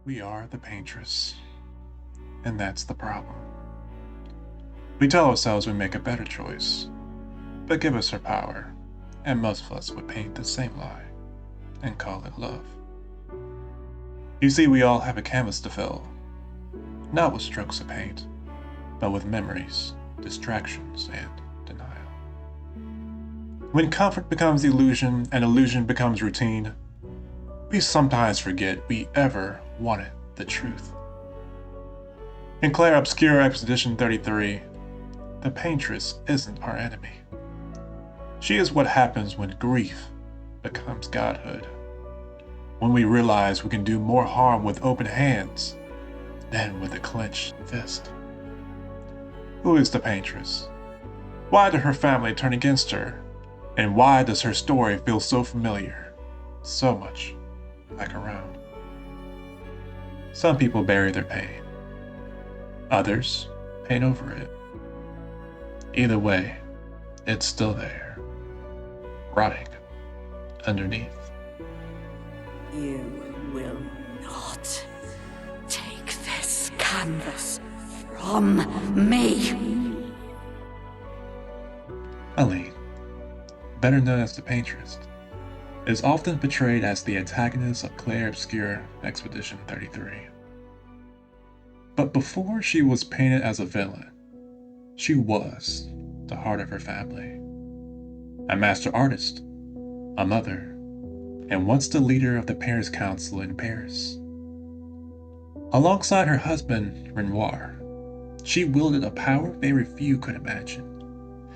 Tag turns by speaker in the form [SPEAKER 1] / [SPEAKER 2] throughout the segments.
[SPEAKER 1] We are the Paintress, and that's the problem. We tell ourselves we make a better choice, but give us her power, and most of us would paint the same lie and call it love. You see, we all have a canvas to fill, not with strokes of paint, but with memories, distractions, and denial. When comfort becomes illusion and illusion becomes routine, we sometimes forget we ever wanted the truth. In Clair Obscur Expedition 33, the Paintress isn't our enemy. She is what happens when grief becomes godhood. When we realize we can do more harm with open hands than with a clenched fist. Who is the Paintress? Why did her family turn against her? And why does her story feel so familiar? So much like her own. Some people bury their pain. Others paint over it. Either way, it's still there, rotting underneath.
[SPEAKER 2] You will not take this canvas from me.
[SPEAKER 1] Aline, better known as the Paintress, is often portrayed as the antagonist of Clair Obscur Expedition 33. But before she was painted as a villain, she was the heart of her family. A master artist, a mother, and once the leader of the Paris Council in Paris. Alongside her husband, Renoir, she wielded a power very few could imagine.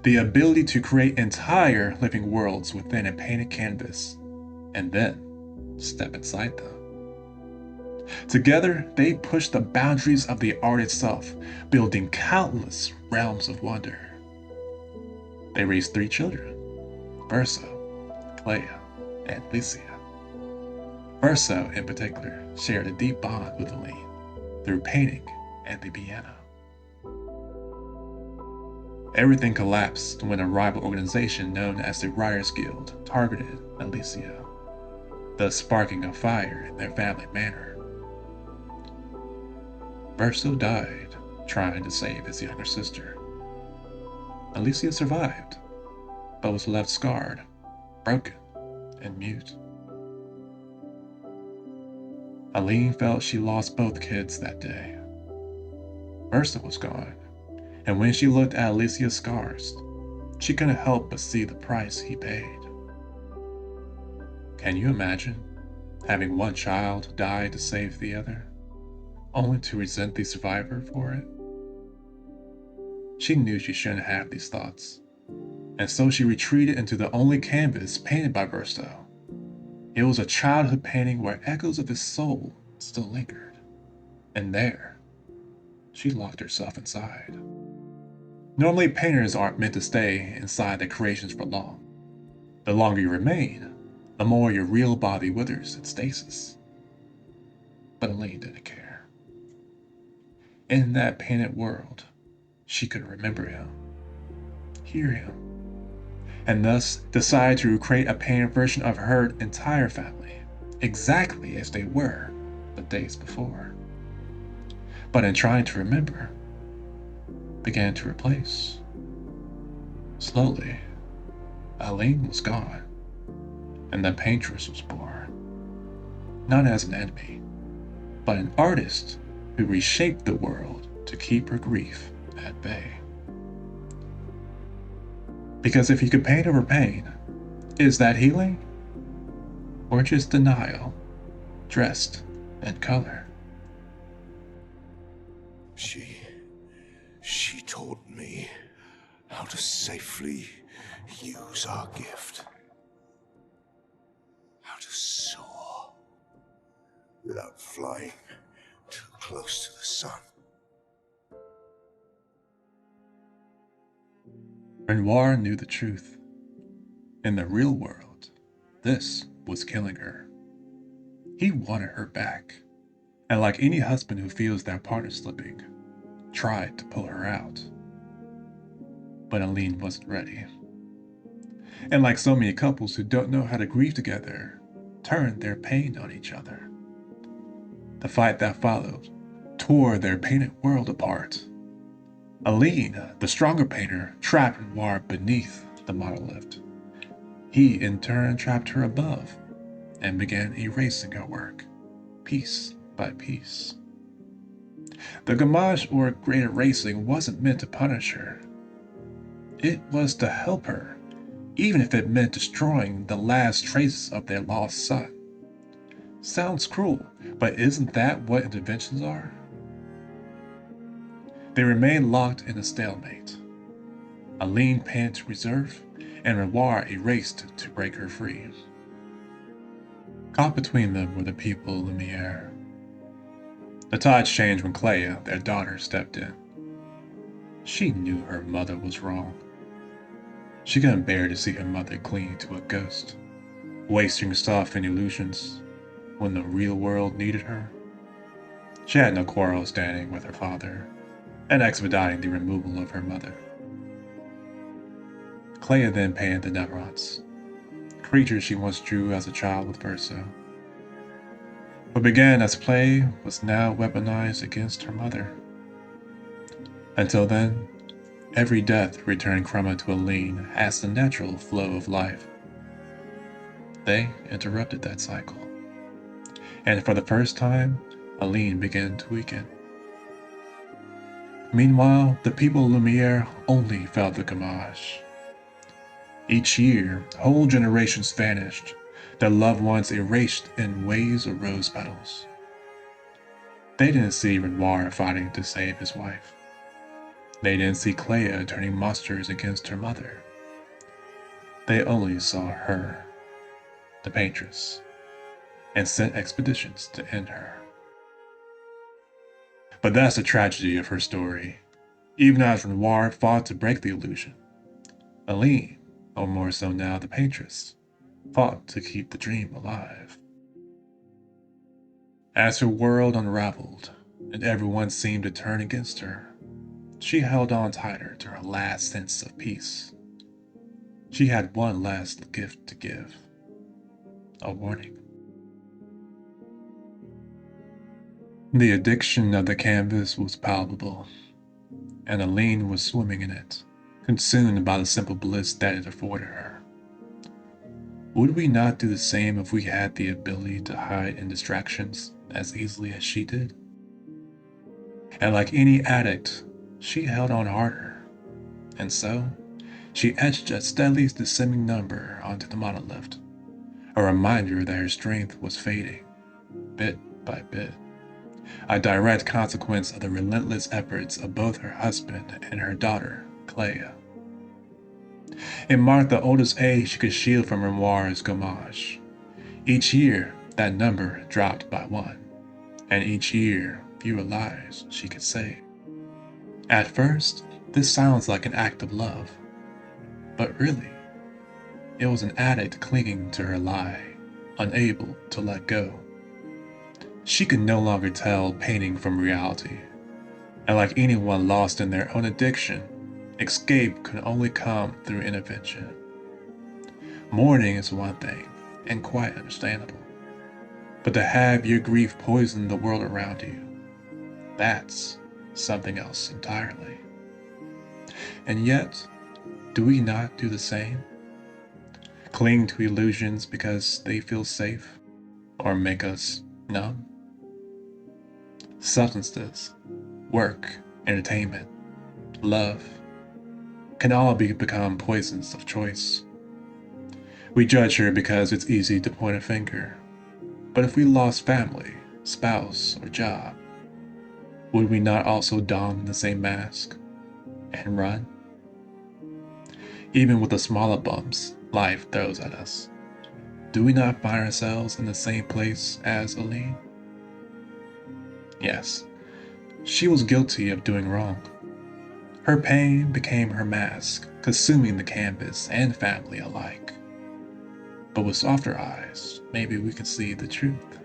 [SPEAKER 1] The ability to create entire living worlds within a painted canvas, and then step inside them. Together, they pushed the boundaries of the art itself, building countless realms of wonder. They raised 3 children, Verso, Clea, and Licia. Verso, in particular, shared a deep bond with Aline through painting and the piano. Everything collapsed when a rival organization known as the Writers Guild targeted Alicia, thus sparking a fire in their family manor. Verso died trying to save his younger sister. Alicia survived, but was left scarred, broken, and mute. Aline felt she lost both kids that day. Verso was gone, and when she looked at Alicia's scars, she couldn't help but see the price he paid. Can you imagine having one child die to save the other, only to resent the survivor for it? She knew she shouldn't have these thoughts, and so she retreated into the only canvas painted by Verso. It was a childhood painting where echoes of his soul still lingered, and there, she locked herself inside. Normally, painters aren't meant to stay inside their creations for long. The longer you remain, the more your real body withers in stasis. But Aline didn't care. In that painted world, she could remember him, hear him, and thus decided to create a painted version of her entire family, exactly as they were the days before. But in trying to remember, began to replace. Slowly, Aline was gone, and the Paintress was born. Not as an enemy, but an artist who reshaped the world to keep her grief at bay. Because if you could paint over pain, is that healing? Or just denial, dressed in color?
[SPEAKER 3] She taught me how to safely use our gift. How to soar without flying too close to the sun.
[SPEAKER 1] Renoir knew the truth. In the real world, this was killing her. He wanted her back, and like any husband who feels their partner slipping, tried to pull her out. But Aline wasn't ready. And like so many couples who don't know how to grieve together, turn their pain on each other. The fight that followed tore their painted world apart. Aline, the stronger painter, trapped Renoir beneath the monolith. He, in turn, trapped her above and began erasing her work, piece by piece. The gamage, or great erasing, wasn't meant to punish her. It was to help her, even if it meant destroying the last traces of their lost son. Sounds cruel, but isn't that what interventions are? They remained locked in a stalemate. Aline painted to reserve, and Renoir erased to break her free. Caught between them were the people of Lumiere. The tides changed when Clea, their daughter, stepped in. She knew her mother was wrong. She couldn't bear to see her mother cling to a ghost, wasting herself in illusions when the real world needed her. She had no quarrel standing with her father and expediting the removal of her mother. Clea then painted the Neverons, creatures she once drew as a child with Verso. What began as play was now weaponized against her mother. Until then, every death returned Chroma to Aline as the natural flow of life. They interrupted that cycle, and for the first time, Aline began to weaken. Meanwhile, the people of Lumiere only felt the gamage. Each year, whole generations vanished, their loved ones erased in waves of rose petals. They didn't see Renoir fighting to save his wife. They didn't see Clea turning monsters against her mother. They only saw her, the Paintress, and sent expeditions to end her. But that's the tragedy of her story. Even as Renoir fought to break the illusion, Aline, or more so now the Paintress, fought to keep the dream alive. As her world unraveled, and everyone seemed to turn against her, she held on tighter to her last sense of peace. She had one last gift to give, a warning. The addiction of the canvas was palpable, and Aline was swimming in it, consumed by the simple bliss that it afforded her. Would we not do the same if we had the ability to hide in distractions as easily as she did? And like any addict, she held on harder, and so she etched a steadily descending number onto the monolith, a reminder that her strength was fading, bit by bit, a direct consequence of the relentless efforts of both her husband and her daughter, Clea. It marked the oldest age she could shield from Renoir's gamage. Each year, that number dropped by one, and each year, fewer lives she could save. At first, this sounds like an act of love, but really, it was an addict clinging to her lie, unable to let go. She could no longer tell painting from reality, and like anyone lost in their own addiction, escape could only come through intervention. Mourning is one thing, and quite understandable, but to have your grief poison the world around you, that's something else entirely. And yet, do we not do the same? Cling to illusions because they feel safe, or make us numb? Substances, work, entertainment, love, can all become poisons of choice. We judge her because it's easy to point a finger, but if we lost family, spouse, or job, would we not also don the same mask and run? Even with the smaller bumps life throws at us, do we not find ourselves in the same place as Aline? Yes, she was guilty of doing wrong. Her pain became her mask, consuming the canvas and family alike. But with softer eyes, maybe we can see the truth.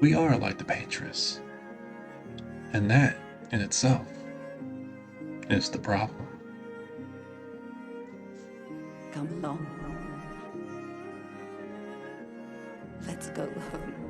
[SPEAKER 1] We are like the Paintress, and that, in itself, is the problem.
[SPEAKER 2] Come along. Let's go home.